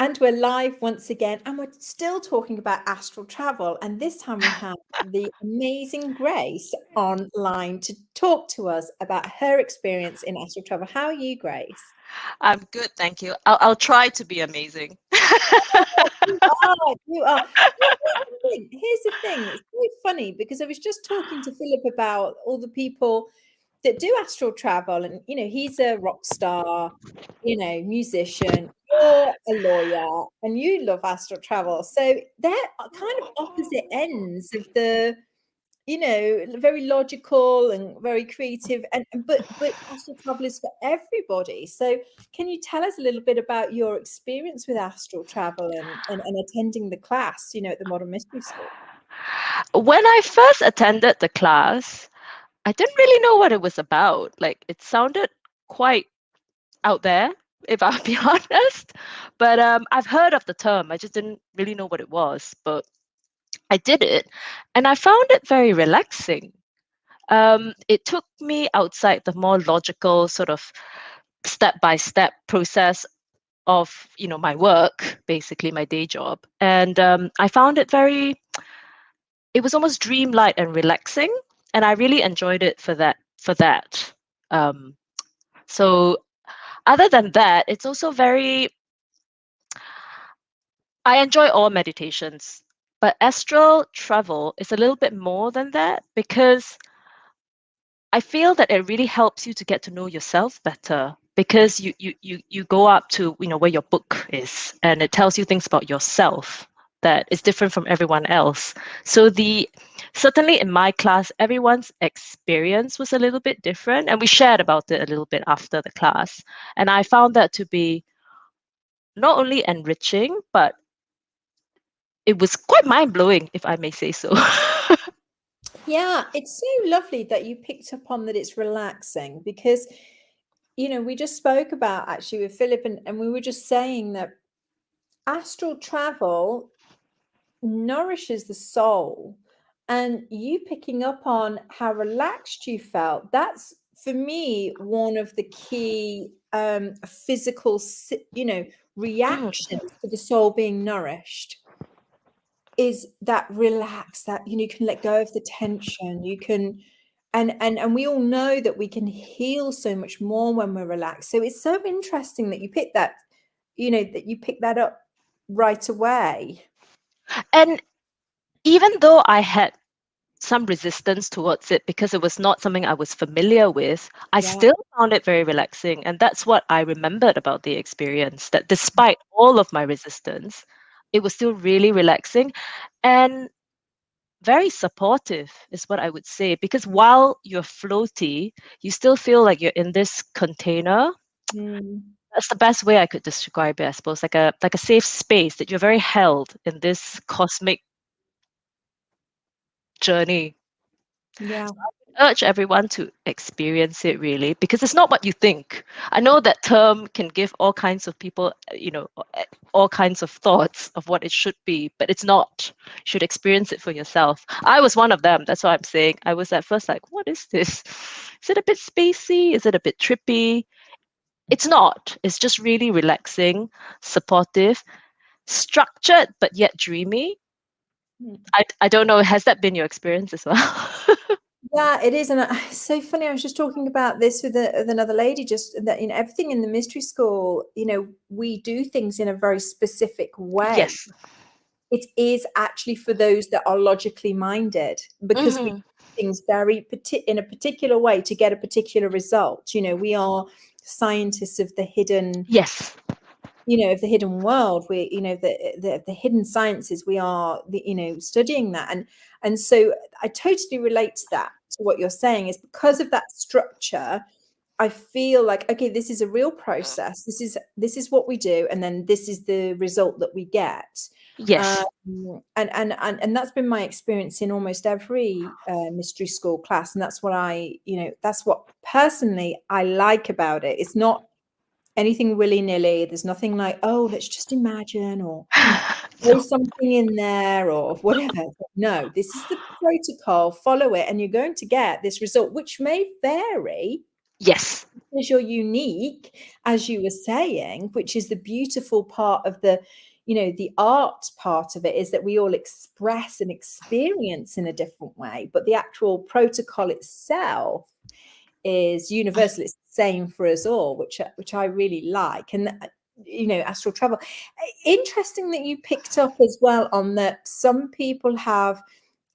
And we're live once again, and we're still talking about astral travel. And this time we have the amazing Grace online to talk to us about her experience in astral travel. How are you, Grace? I'm good, thank you. I'll try to be amazing. You are, you are. Here's the thing. It's very funny because I was just talking to Philip about all the people that do astral travel, and he's a rock star, musician. You're a lawyer, and you love astral travel. So they're kind of opposite ends of the very logical and very creative, but astral travel is for everybody. So can you tell us a little bit about your experience with astral travel and attending the class, at the Modern Mystery School? When I first attended the class, I didn't really know what it was about. Like, it sounded quite out there, if I'll be honest. But I've heard of the term. I just didn't really know what it was. But I did it, and I found it very relaxing. It took me outside the more logical sort of step-by-step process of my work, basically my day job, and I found it was almost dreamlike and relaxing, and I really enjoyed it for that. um, so other than that, it's also very, I enjoy all meditations, but astral travel is a little bit more than that, because I feel that it really helps you to get to know yourself better, because you go up to where your book is, and it tells you things about yourself that is different from everyone else. So the certainly in my class, everyone's experience was a little bit different, and we shared about it a little bit after the class. And I found that to be not only enriching, but it was quite mind-blowing, if I may say so. Yeah, it's so lovely that you picked up on that it's relaxing because, we just spoke about actually with Philip, and we were just saying that astral travel nourishes the soul. And you picking up on how relaxed you felt, that's for me one of the key physical, Mm. reactions to the soul being nourished is that relax, that you can let go of the tension, you can and we all know that we can heal so much more when we're relaxed. So it's so interesting that you picked that up right away. And even though I had some resistance towards it because it was not something I was familiar with, I Yeah. still found it very relaxing. And that's what I remembered about the experience, that despite all of my resistance, it was still really relaxing and very supportive, is what I would say. Because while you're floaty, you still feel like you're in this container. Mm. That's the best way I could describe it, I suppose, like a safe space that you're very held in this cosmic journey. Yeah. Urge everyone to experience it, really, because it's not what you think. I know that term can give all kinds of people, all kinds of thoughts of what it should be, but it's not. You should experience it for yourself. I was one of them. That's what I'm saying. I was at first like, what is this? Is it a bit spacey? Is it a bit trippy? It's not. It's just really relaxing, supportive, structured, but yet dreamy. Mm. I don't know. Has that been your experience as well? Yeah, it is, and it's so funny. I was just talking about this with another lady. Just that everything in the mystery school, we do things in a very specific way. Yes. It is actually for those that are logically minded because we Hmm. do things very in a particular way to get a particular result. We are scientists of the hidden, Yes. of the hidden world. We, the hidden sciences. We are, studying that, and so I totally relate to that. To what you're saying is because of that structure. I feel like, okay, this is a real process. This is what we do, and then this is the result that we get. Yes. And that's been my experience in almost every mystery school class, and that's what that's what personally I like about it. It's not anything willy-nilly. There's nothing like, oh, let's just imagine or throw No. something in there or whatever. No, this is the protocol. Follow it, and you're going to get this result, which may vary Yes. because you're unique, as you were saying, which is the beautiful part of the, the art part of it, is that we all express and experience in a different way, but the actual protocol itself is universal. It's the same for us all, which I really like. And astral travel, interesting that you picked up as well on that some people have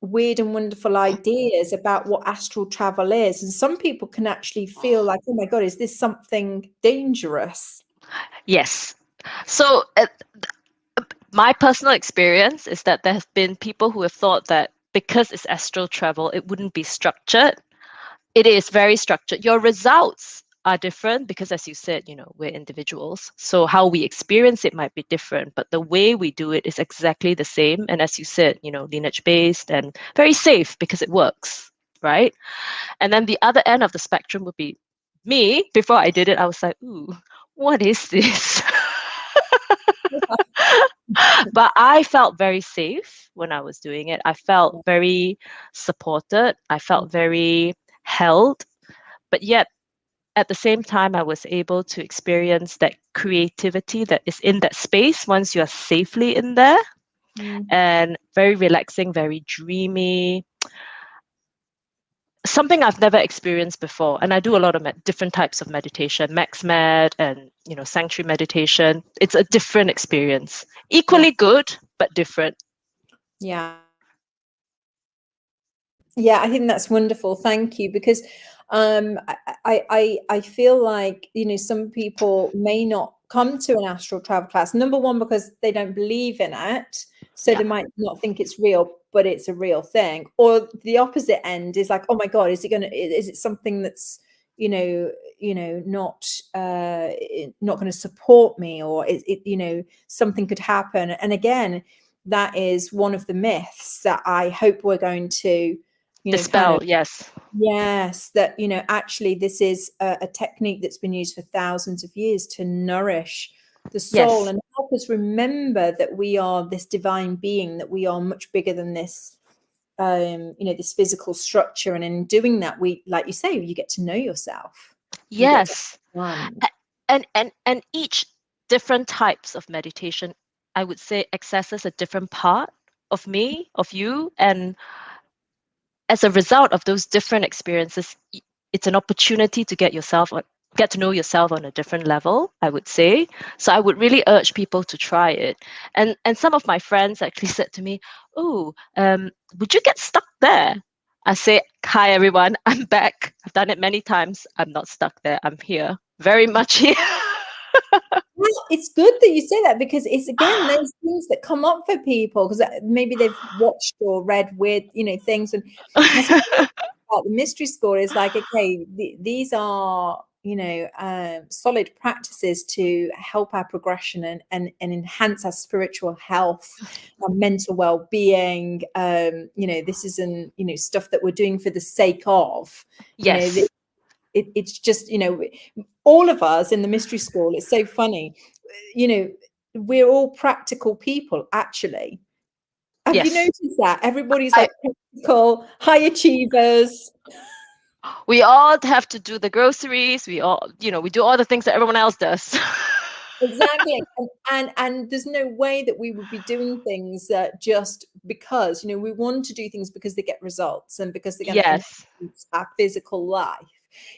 weird and wonderful ideas about what astral travel is, and some people can actually feel like, oh my god, is this something dangerous? Yes. So my personal experience is that there have been people who have thought that because it's astral travel, it wouldn't be structured. It is very structured. Your results are different because, as you said, we're individuals. So how we experience it might be different, but the way we do it is exactly the same. And as you said, lineage-based and very safe because it works, right? And then the other end of the spectrum would be me. Before I did it, I was like, ooh, what is this? But I felt very safe when I was doing it. I felt very supported. I felt very held. But yet, at the same time, I was able to experience that creativity that is in that space once you're safely in there, and very relaxing, very dreamy. Something I've never experienced before. And I do a lot of different types of meditation, max med and, sanctuary meditation. It's a different experience. Equally good, but different. Yeah. Yeah, I think that's wonderful. Thank you. Because I feel like, some people may not come to an astral travel class. Number one, because they don't believe in it. So Yeah. they might not think it's real, but it's a real thing. Or the opposite end is like, oh my God, is it something that's, not going to support me, or is it, something could happen. And again, that is one of the myths that I hope we're going to Dispel, yes. Yes, that, actually this is a technique that's been used for thousands of years to nourish the soul, Yes. and help us remember that we are this divine being, that we are much bigger than this, this physical structure. And in doing that, we, like you say, you get to know yourself. You get to Yes. understand. And each different types of meditation, I would say, accesses a different part of me, of you. And as a result of those different experiences, it's an opportunity to get to know yourself on a different level, I would say. So I would really urge people to try it. And some of my friends actually said to me, oh, would you get stuck there? I say, hi everyone, I'm back. I've done it many times. I'm not stuck there. I'm here, very much here. Well, it's good that you say that, because it's, again, those things that come up for people because maybe they've watched or read weird, things. And that's what I like about the mystery school is like, okay, these are, solid practices to help our progression and enhance our spiritual health, our mental well-being. This isn't, stuff that we're doing for the sake of, Yes. it's just, all of us in the mystery school, it's so funny, we're all practical people, actually. Have you Yes. noticed that? Everybody's I like practical, high achievers. We all have to do the groceries. We all, we do all the things that everyone else does. Exactly. And there's no way that we would be doing things just because, we want to do things because they get results and because they're going to Yes. enhance our physical life.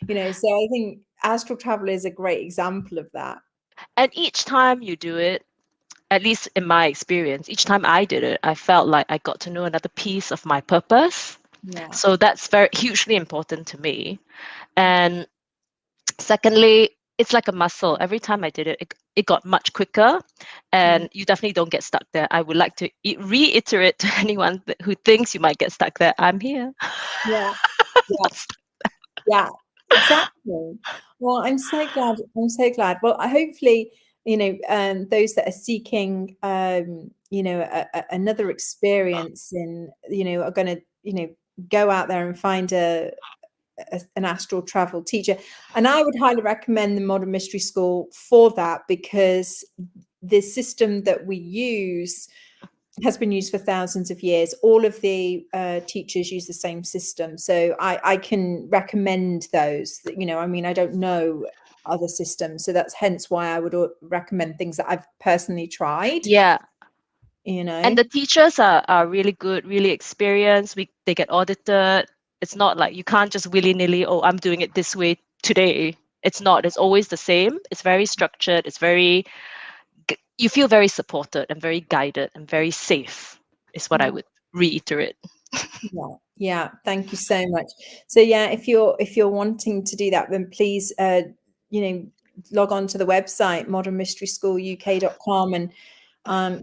So I think astral travel is a great example of that. And each time you do it, at least in my experience, each time I did it, I felt like I got to know another piece of my purpose. Yeah. So that's very hugely important to me. And secondly, it's like a muscle. Every time I did it, it got much quicker, and you definitely don't get stuck there. I would like to reiterate to anyone who thinks you might get stuck there, I'm here. Yeah. Yeah. Yeah, exactly. Well, I'm so glad. I'm so glad. Well, hopefully, those that are seeking, another experience in, are going to, go out there and find an astral travel teacher. And I would highly recommend the Modern Mystery School for that, because the system that we use has been used for thousands of years. All of the teachers use the same system, so I can recommend those. You know, I mean, I don't know other systems, so that's hence why I would recommend things that I've personally tried. Yeah. You know, And the teachers are really good, really experienced. They get audited. It's not like you can't just willy-nilly, oh, I'm doing it this way today. It's not. It's always the same. It's very structured. It's very, you feel very supported and very guided and very safe, is what I would reiterate. Yeah, thank you so much. So yeah, if you're wanting to do that, then please log on to the website modernmysteryschooluk.com, and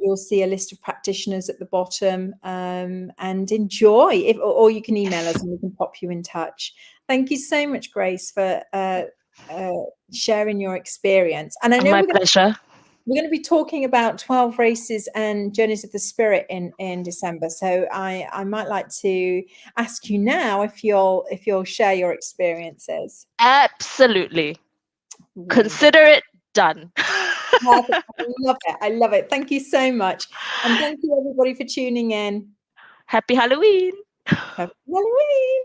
you'll see a list of practitioners at the bottom, and enjoy. Or you can email us and we can pop you in touch. Thank you so much, Grace, for sharing your experience. And I know My pleasure. we're going to be talking about 12 races and journeys of the spirit in December. So I might like to ask you now if you'll share your experiences. Absolutely. Wonderful. Consider it done. Perfect. I love it. I love it. Thank you so much. And thank you everybody for tuning in. Happy Halloween. Happy Halloween.